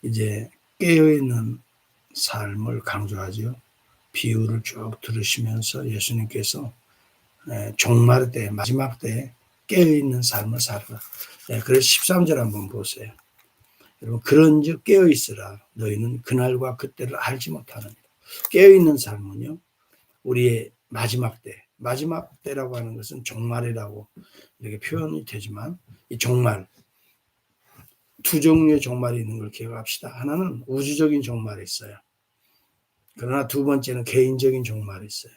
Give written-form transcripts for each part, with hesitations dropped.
이제 깨어있는 삶을 강조하죠. 비유를 쭉 들으시면서 예수님께서 종말 때, 마지막 때 깨어있는 삶을 살아라. 그래서 13절 한번 보세요. 여러분, 그런즉 깨어있으라. 너희는 그날과 그때를 알지 못하느니라. 깨어있는 삶은요, 우리의 마지막 때라고 하는 것은 종말이라고 이렇게 표현이 되지만, 이 종말, 두 종류의 종말이 있는 걸 기억합시다. 하나는 우주적인 종말이 있어요. 그러나 두 번째는 개인적인 종말이 있어요.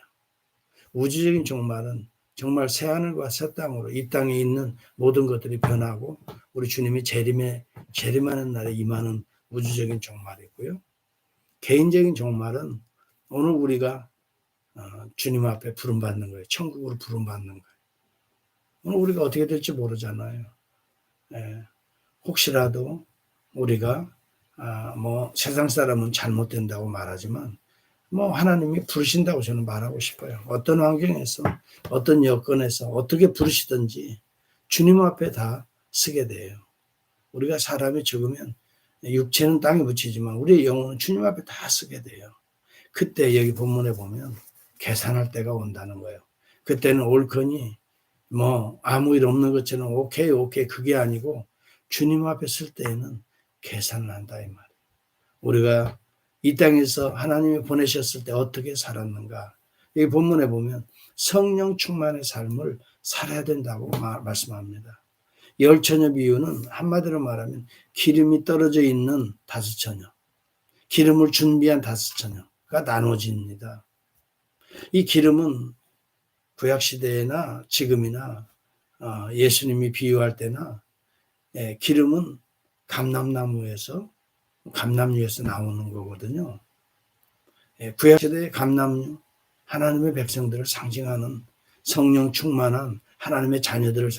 우주적인 종말은 정말 새하늘과 새 땅으로 이 땅에 있는 모든 것들이 변하고 우리 주님이 재림하는 날에 임하는 우주적인 종말이고요. 개인적인 종말은 오늘 우리가 주님 앞에 부름받는 거예요. 천국으로 부름받는 거예요. 오늘 우리가 어떻게 될지 모르잖아요. 혹시라도 우리가 세상 사람은 잘못된다고 말하지만 하나님이 부르신다고 저는 말하고 싶어요. 어떤 환경에서 어떤 여건에서 어떻게 부르시든지 주님 앞에 다 서게 돼요. 우리가 사람이 죽으면 육체는 땅에 묻히지만 우리의 영혼은 주님 앞에 다 서게 돼요. 그때 여기 본문에 보면 계산할 때가 온다는 거예요. 그때는 옳거니 아무 일 없는 것처럼 오케이 그게 아니고 주님 앞에 설 때에는 계산을 한다 이 말이에요. 우리가 이 땅에서 하나님이 보내셨을 때 어떻게 살았는가. 이 본문에 보면 성령 충만의 삶을 살아야 된다고 말씀합니다. 열 처녀 비유는 한마디로 말하면 기름이 떨어져 있는 다섯 처녀, 기름을 준비한 다섯 처녀가 나눠집니다. 이 기름은 구약시대나 지금이나 예수님이 비유할 때나 기름은 감람나무에서 나오는 거거든요. 구약시대의 감람류, 하나님의 백성들을 상징하는 성령 충만한 하나님의 자녀들을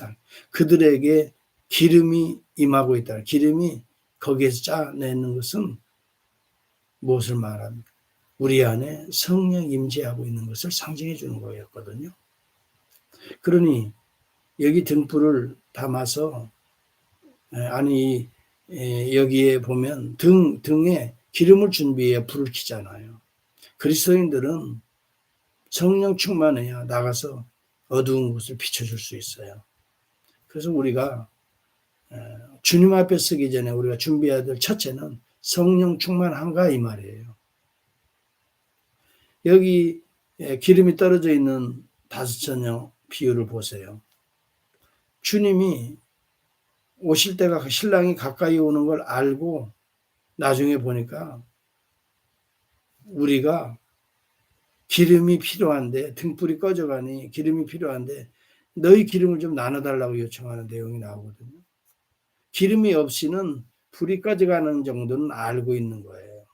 그들에게 기름이 임하고 있다. 기름이 거기에서 짜내는 것은 무엇을 말합니까? 우리 안에 성령 임재하고 있는 것을 상징해 주는 거였거든요. 그러니 여기 등불을 담아서 여기에 보면 등에 기름을 준비해 불을 켜잖아요. 그리스도인들은 성령 충만해야 나가서 어두운 곳을 비춰줄 수 있어요. 그래서 우리가 주님 앞에 서기 전에 우리가 준비해야 될 첫째는 성령 충만한가 이 말이에요. 여기 기름이 떨어져 있는 다섯 처녀 비유를 보세요. 주님이 오실 때가 신랑이 가까이 오는 걸 알고 나중에 보니까 우리가 기름이 필요한데 등불이 꺼져가니 기름이 필요한데 너희 기름을 좀 나눠달라고 요청하는 내용이 나오거든요. 기름이 없이는 불이 꺼져가는 정도는 알고 있는 거예요.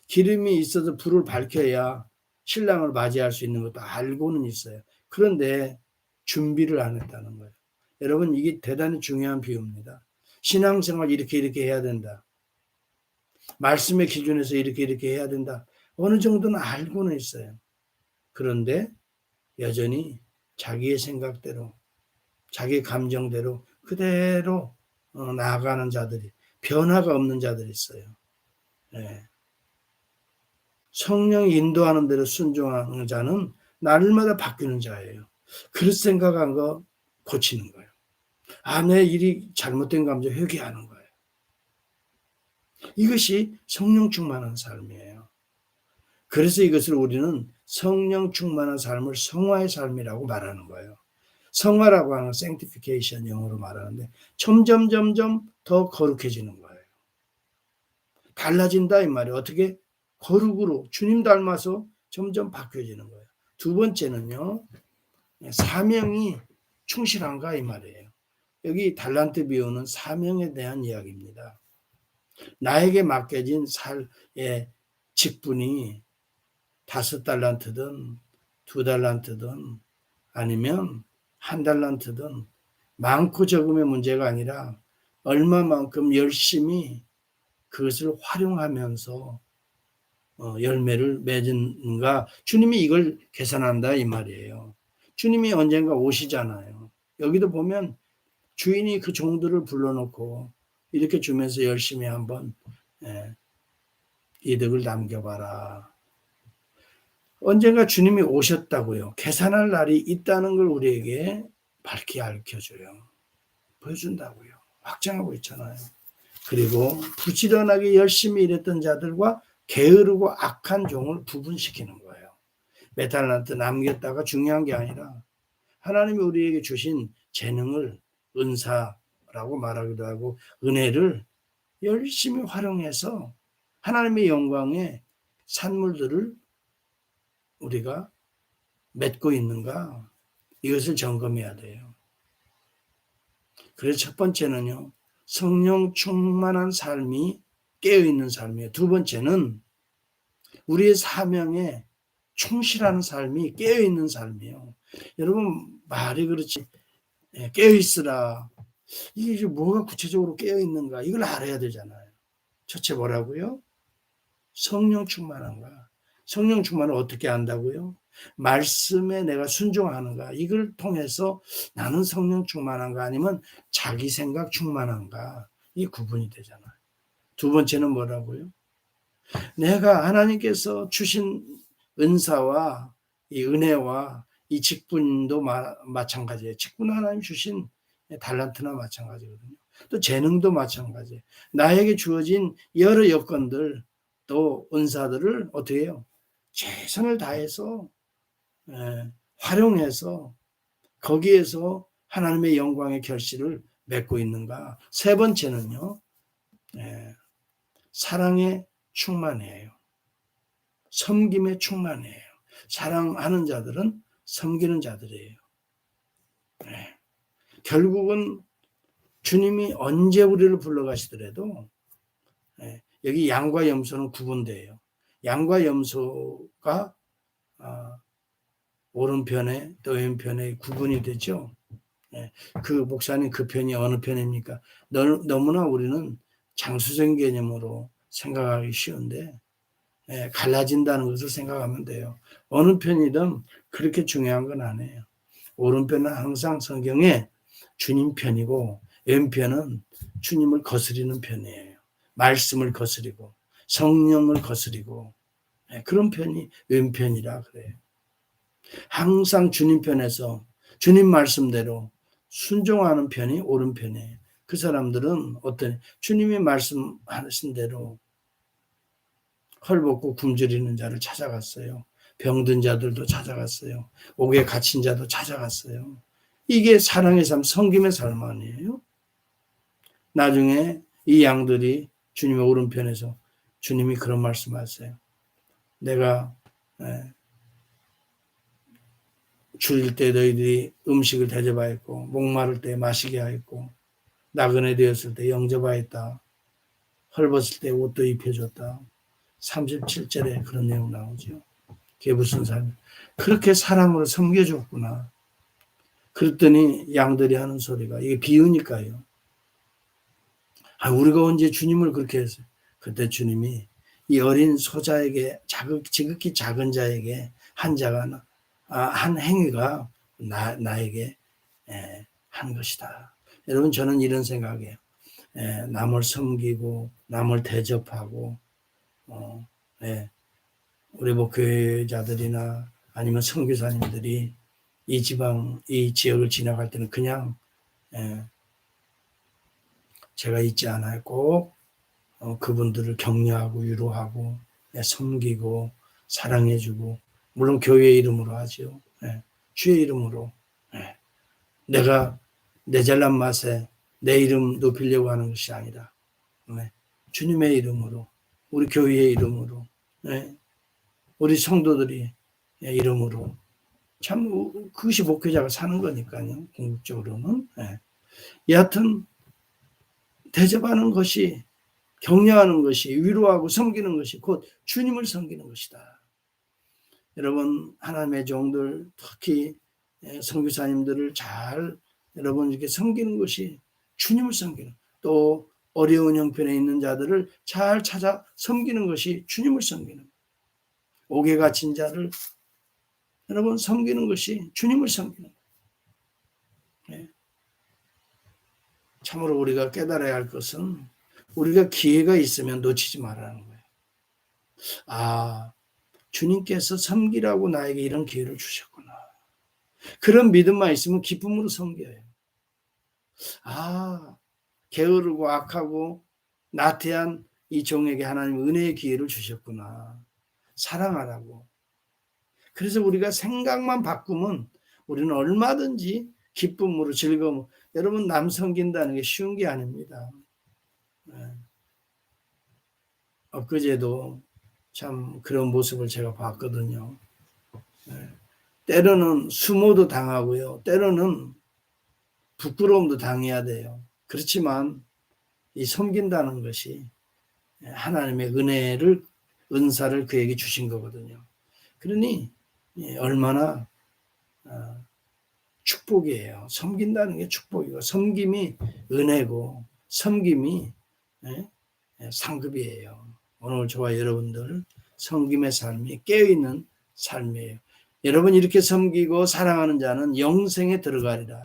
기름이 있어서 불을 밝혀야 신랑을 맞이할 수 있는 것도 알고는 있어요. 그런데 준비를 안 했다는 거예요. 여러분 이게 대단히 중요한 비유입니다. 신앙생활 이렇게 해야 된다. 말씀의 기준에서 이렇게 해야 된다. 어느 정도는 알고는 있어요. 그런데 여전히 자기의 생각대로 자기 감정대로 그대로 나아가는 자들이 변화가 없는 자들이 있어요. 성령이 인도하는 대로 순종하는 자는 날마다 바뀌는 자예요. 그릇 생각한 거 고치는 거예요. 내 일이 잘못된 감정 회개하는 거예요. 이것이 성령 충만한 삶이에요. 그래서 이것을 우리는 성령 충만한 삶을 성화의 삶이라고 말하는 거예요. 성화라고 하는 sanctification 영어로 말하는데 점점 더 거룩해지는 거예요. 달라진다 이 말이에요. 어떻게? 거룩으로 주님 닮아서 점점 바뀌어지는 거예요. 두 번째는요. 사명이 충실한가 이 말이에요. 여기 달란트 비유는 사명에 대한 이야기입니다. 나에게 맡겨진 살의 직분이 5달란트든 2달란트든 아니면 1달란트든 많고 적음의 문제가 아니라 얼마만큼 열심히 그것을 활용하면서 열매를 맺는가. 주님이 이걸 계산한다 이 말이에요. 주님이 언젠가 오시잖아요. 여기도 보면 주인이 그 종들을 불러놓고 이렇게 주면서 열심히 한번 예, 이득을 남겨봐라. 언젠가 주님이 오셨다고요. 계산할 날이 있다는 걸 우리에게 밝히 알려줘요. 보여준다고요. 확정하고 있잖아요. 그리고 부지런하게 열심히 일했던 자들과 게으르고 악한 종을 구분시키는 거예요. 몇 달란트 남겼다가 중요한 게 아니라 하나님이 우리에게 주신 재능을 은사라고 말하기도 하고 은혜를 열심히 활용해서 하나님의 영광의 산물들을 우리가 맺고 있는가, 이것을 점검해야 돼요. 그래서 첫 번째는요, 성령 충만한 삶이 깨어있는 삶이에요. 두 번째는 우리의 사명에 충실하는 삶이 깨어있는 삶이에요. 여러분, 말이 그렇지, 깨어있으라. 이게 뭐가 구체적으로 깨어있는가, 이걸 알아야 되잖아요. 첫째 뭐라고요? 성령 충만한가. 성령 충만을 어떻게 안다고요? 말씀에 내가 순종하는가. 이걸 통해서 나는 성령 충만한가 아니면 자기 생각 충만한가. 이 구분이 되잖아요. 두 번째는 뭐라고요? 내가 하나님께서 주신 은사와 이 은혜와 이 직분도 마찬가지예요. 직분 하나님 주신 달란트나 마찬가지거든요. 또 재능도 마찬가지예요. 나에게 주어진 여러 여건들 또 은사들을 어떻게 해요? 최선을 다해서 활용해서 거기에서 하나님의 영광의 결실을 맺고 있는가. 세 번째는요. 사랑에 충만해요. 섬김에 충만해요. 사랑하는 자들은 섬기는 자들이에요. 결국은 주님이 언제 우리를 불러가시더라도 여기 양과 염소는 구분돼요. 양과 염소가 오른편에 또 왼편에 구분이 되죠. 그 목사님 그 편이 어느 편입니까? 너무나 우리는 장수적 개념으로 생각하기 쉬운데 갈라진다는 것을 생각하면 돼요. 어느 편이든 그렇게 중요한 건 아니에요. 오른편은 항상 성경에 주님 편이고 왼편은 주님을 거스리는 편이에요. 말씀을 거스리고 성령을 거스리고 그런 편이 왼편이라 그래요. 항상 주님 편에서 주님 말씀대로 순종하는 편이 오른편이에요. 그 사람들은 어떤 주님이 말씀하신 대로 헐벗고 굶주리는 자를 찾아갔어요. 병든 자들도 찾아갔어요. 옥에 갇힌 자도 찾아갔어요. 이게 사랑의 삶, 섬김의 삶 아니에요? 나중에 이 양들이 주님의 오른편에서 주님이 그런 말씀하세요. 내가 줄일 때 너희들이 음식을 대접하였고 목마를 때 마시게 하였고 나그네 되었을 때 영접하였다. 헐벗을 때 옷도 입혀줬다. 37절에 그런 내용 나오죠. 그게 무슨 삶? 그렇게 사랑으로 섬겨줬구나. 그랬더니 양들이 하는 소리가 이게 비유니까요. 우리가 언제 주님을 그렇게 했어요? 그때 주님이 이 어린 소자에게 지극히 작은 자에게 한 행위가 나에게 한 것이다. 여러분 저는 이런 생각이에요. 남을 섬기고 남을 대접하고 우리 목회자들이나 아니면 선교사님들이 이 지역을 지나갈 때는 그냥 제가 잊지 않아요. 꼭 그분들을 격려하고 위로하고 섬기고 사랑해주고 물론 교회의 이름으로 하죠. 주의 이름으로 내가 내 잘난 맛에 내 이름 높이려고 하는 것이 아니라 주님의 이름으로 우리 교회의 이름으로 우리 성도들이 이름으로 참 그것이 목회자가 사는 거니까요. 궁극적으로는 여하튼 대접하는 것이 격려하는 것이 위로하고 섬기는 것이 곧 주님을 섬기는 것이다. 여러분 하나님의 종들 특히 선교사님들을 잘 여러분 이렇게 섬기는 것이 주님을 섬기는 또 어려운 형편에 있는 자들을 잘 찾아 섬기는 것이 주님을 섬기는 옥에 갇힌 자를 여러분 섬기는 것이 주님을 섬기는 참으로 우리가 깨달아야 할 것은 우리가 기회가 있으면 놓치지 말라는 거예요. 아, 주님께서 섬기라고 나에게 이런 기회를 주셨구나. 그런 믿음만 있으면 기쁨으로 섬겨요. 아, 게으르고 악하고 나태한 이 종에게 하나님 은혜의 기회를 주셨구나. 사랑하라고. 그래서 우리가 생각만 바꾸면 우리는 얼마든지 기쁨으로 즐거움으로. 여러분, 남 섬긴다는 게 쉬운 게 아닙니다. 네. 엊그제도 참 그런 모습을 제가 봤거든요. 네. 때로는 수모도 당하고요. 때로는 부끄러움도 당해야 돼요. 그렇지만 이 섬긴다는 것이 하나님의 은사를 그에게 주신 거거든요. 그러니 얼마나 축복이에요. 섬긴다는 게 축복이고, 섬김이 은혜고, 섬김이 상급이에요. 오늘 저와 여러분들 섬김의 삶이 깨어있는 삶이에요. 여러분, 이렇게 섬기고 사랑하는 자는 영생에 들어가리라.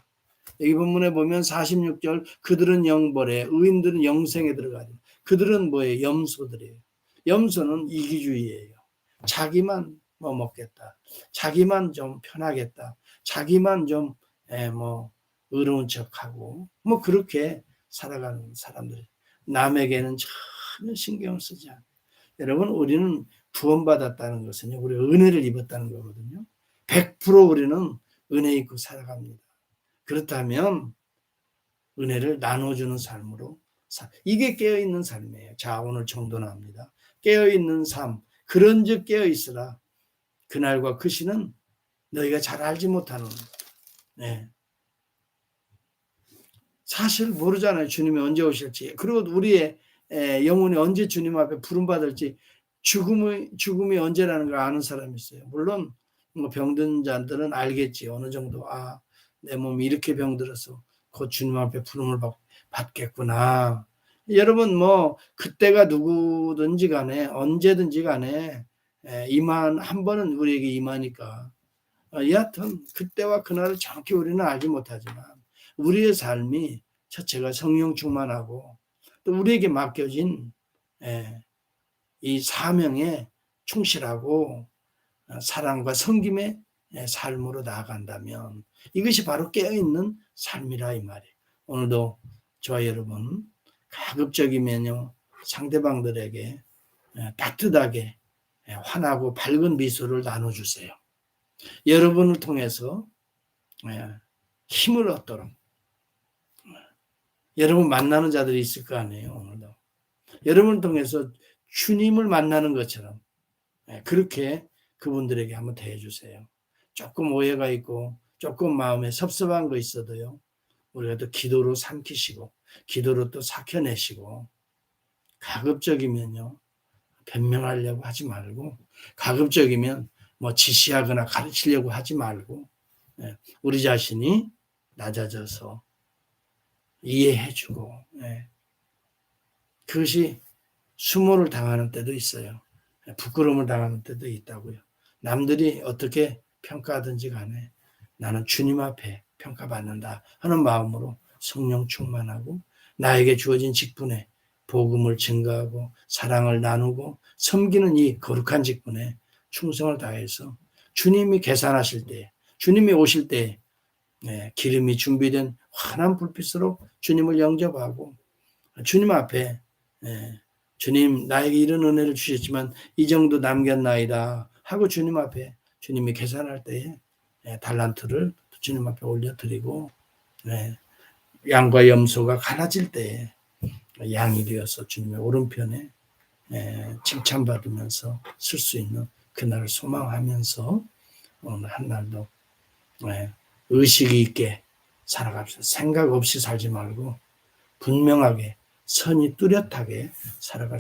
여기 본문에 보면 46절, 그들은 영벌에, 의인들은 영생에 들어가리라. 그들은 뭐예요? 염소들이에요. 염소는 이기주의예요. 자기만 뭐 먹겠다. 자기만 좀 편하겠다. 자기만 좀 의로운 척하고 뭐 그렇게 살아가는 사람들. 남에게는 전혀 신경을 쓰지 않아요. 여러분, 우리는 구원받았다는 것은요, 우리가 은혜를 입었다는 거거든요. 100% 우리는 은혜 입고 살아갑니다. 그렇다면 은혜를 나눠주는 삶으로, 이게 깨어있는 삶이에요. 자, 오늘 정돈합니다. 깨어있는 삶, 그런즉 깨어있으라. 그날과 그 시는 너희가 잘 알지 못하는. 네. 사실 모르잖아요. 주님이 언제 오실지. 그리고 우리의 영혼이 언제 주님 앞에 부름받을지, 죽음이 언제라는 걸 아는 사람이 있어요. 물론 뭐 병든 자들은 알겠지. 어느 정도 내 몸이 이렇게 병들어서 곧 주님 앞에 부름을 받겠구나. 여러분, 뭐 그때가 누구든지 간에 언제든지 간에 한 번은 우리에게 임하니까 여하튼 그때와 그날을 정확히 우리는 알지 못하지만 우리의 삶이 첫째가 성령 충만하고 또 우리에게 맡겨진 이 사명에 충실하고 사랑과 섬김의 삶으로 나아간다면 이것이 바로 깨어있는 삶이라 이 말이에요. 오늘도 저와 여러분 가급적이면요 상대방들에게 따뜻하게 환하고 밝은 미소를 나눠주세요. 여러분을 통해서 힘을 얻도록. 여러분 만나는 자들이 있을 거 아니에요. 오늘도 여러분을 통해서 주님을 만나는 것처럼 그렇게 그분들에게 한번 대해주세요. 조금 오해가 있고 조금 마음에 섭섭한 거 있어도요, 우리가 또 기도로 삼키시고 기도로 또 삭혀내시고, 가급적이면요 변명하려고 하지 말고, 가급적이면 뭐 지시하거나 가르치려고 하지 말고 우리 자신이 낮아져서 이해해주고, 그것이 수모를 당하는 때도 있어요. 부끄러움을 당하는 때도 있다고요. 남들이 어떻게 평가하든지 간에 나는 주님 앞에 평가받는다 하는 마음으로 성령 충만하고 나에게 주어진 직분에 복음을 증거하고 사랑을 나누고 섬기는 이 거룩한 직분에 충성을 다해서 주님이 계산하실 때, 주님이 오실 때 기름이 준비된 환한 불빛으로 주님을 영접하고 주님 앞에 주님, 나에게 이런 은혜를 주셨지만 이 정도 남겼나이다 하고 주님 앞에 주님이 계산할 때에 달란트를 주님 앞에 올려드리고, 양과 염소가 갈라질 때에 양이 되어서 주님의 오른편에 칭찬받으면서 쓸 수 있는 그날을 소망하면서 오늘 한날도 의식이 있게 살아갑시다. 생각 없이 살지 말고 분명하게 선이 뚜렷하게 살아갈